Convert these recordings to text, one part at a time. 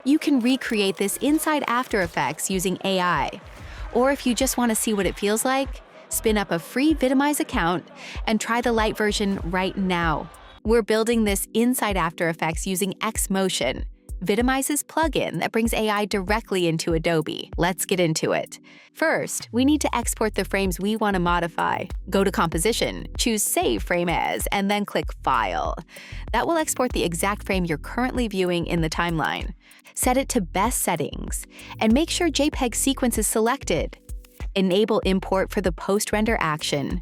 You can recreate this inside After Effects using AI. Or if you just want to see what it feels like, spin up a free Vidimize account and try the light version right now. We're building this inside After Effects using Xmotion, Vidimize's plugin that brings AI directly into Adobe. Let's get into it. First, we need to export the frames we want to modify. Go to Composition, choose Save Frame As, and then click File. That will export the exact frame you're currently viewing in the timeline. Set it to Best Settings, and make sure JPEG Sequence is selected. Enable import for the post-render action.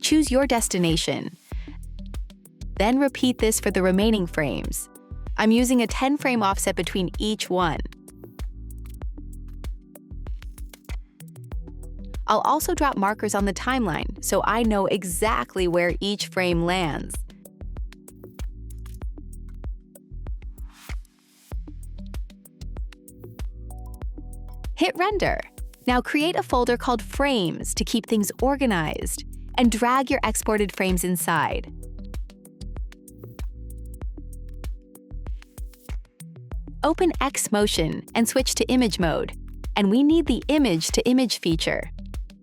Choose your destination. Then repeat this for the remaining frames. I'm using a 10-frame offset between each one. I'll also drop markers on the timeline so I know exactly where each frame lands. Hit Render. Now create a folder called Frames to keep things organized, and drag your exported frames inside. Open Xmotion and switch to Image Mode, and we need the Image to Image feature.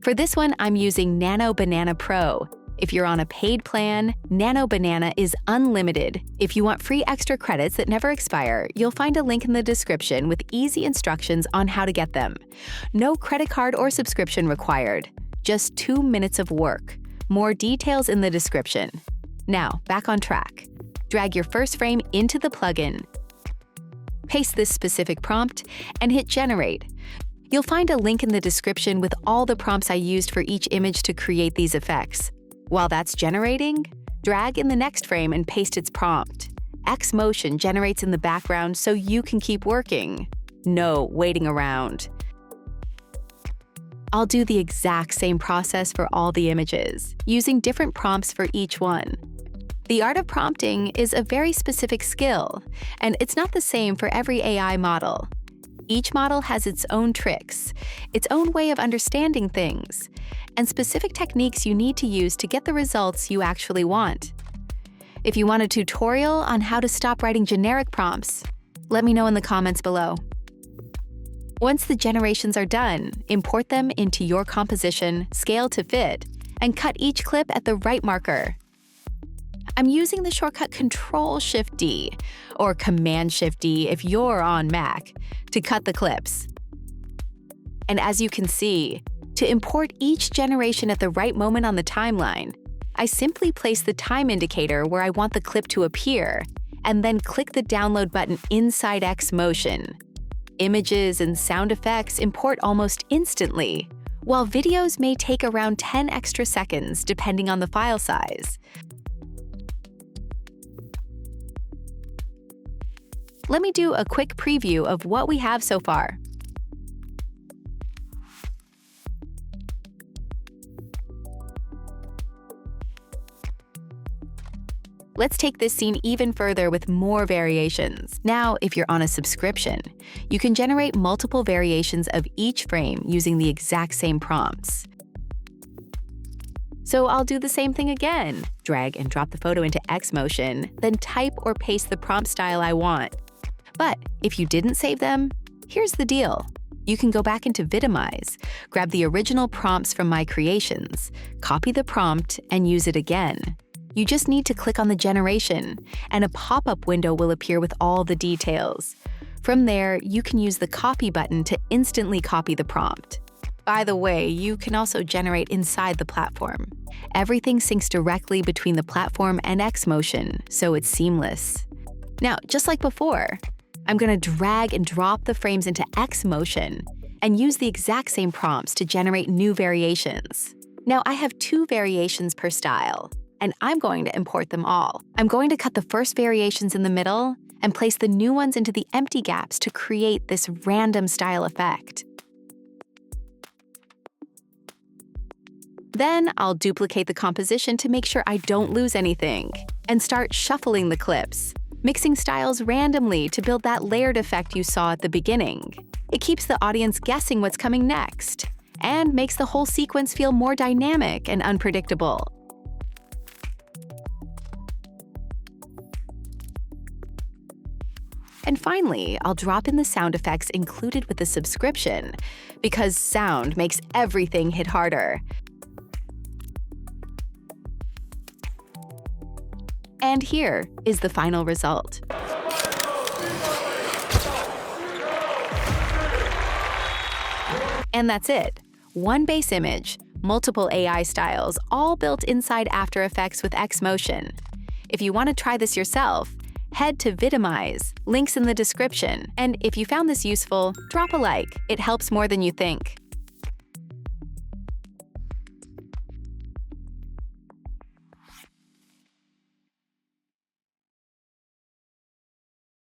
For this one, I'm using Nano Banana Pro. If you're on a paid plan, Nano Banana is unlimited. If you want free extra credits that never expire, you'll find a link in the description with easy instructions on how to get them. No credit card or subscription required. Just 2 minutes of work. More details in the description. Now, back on track. Drag your first frame into the plugin. Paste this specific prompt, and hit Generate. You'll find a link in the description with all the prompts I used for each image to create these effects. While that's generating, drag in the next frame and paste its prompt. Xmotion generates in the background so you can keep working. No waiting around. I'll do the exact same process for all the images, using different prompts for each one. The art of prompting is a very specific skill, and it's not the same for every AI model. Each model has its own tricks, its own way of understanding things, and specific techniques you need to use to get the results you actually want. If you want a tutorial on how to stop writing generic prompts, let me know in the comments below. Once the generations are done, import them into your composition, scale to fit, and cut each clip at the right marker. I'm using the shortcut Ctrl-Shift-D, or Command-Shift-D if you're on Mac, to cut the clips. And as you can see, to import each generation at the right moment on the timeline, I simply place the time indicator where I want the clip to appear, and then click the download button inside Xmotion. Images and sound effects import almost instantly, while videos may take around 10 extra seconds depending on the file size. Let me do a quick preview of what we have so far. Let's take this scene even further with more variations. Now, if you're on a subscription, you can generate multiple variations of each frame using the exact same prompts. So I'll do the same thing again. Drag and drop the photo into Xmotion, then type or paste the prompt style I want. But if you didn't save them, here's the deal. You can go back into Vidimize, grab the original prompts from my creations, copy the prompt, and use it again. You just need to click on the generation, and a pop-up window will appear with all the details. From there, you can use the copy button to instantly copy the prompt. By the way, you can also generate inside the platform. Everything syncs directly between the platform and Xmotion, so it's seamless. Now, just like before, I'm going to drag and drop the frames into Xmotion and use the exact same prompts to generate new variations. Now, I have 2 variations per style, and I'm going to import them all. I'm going to cut the first variations in the middle and place the new ones into the empty gaps to create this random style effect. Then I'll duplicate the composition to make sure I don't lose anything, and start shuffling the clips, mixing styles randomly to build that layered effect you saw at the beginning. It keeps the audience guessing what's coming next, and makes the whole sequence feel more dynamic and unpredictable. And finally, I'll drop in the sound effects included with the subscription, because sound makes everything hit harder. And here is the final result. And that's it. One base image, multiple AI styles, all built inside After Effects with Xmotion. If you want to try this yourself, head to Vidimize, links in the description. And if you found this useful, drop a like. It helps more than you think.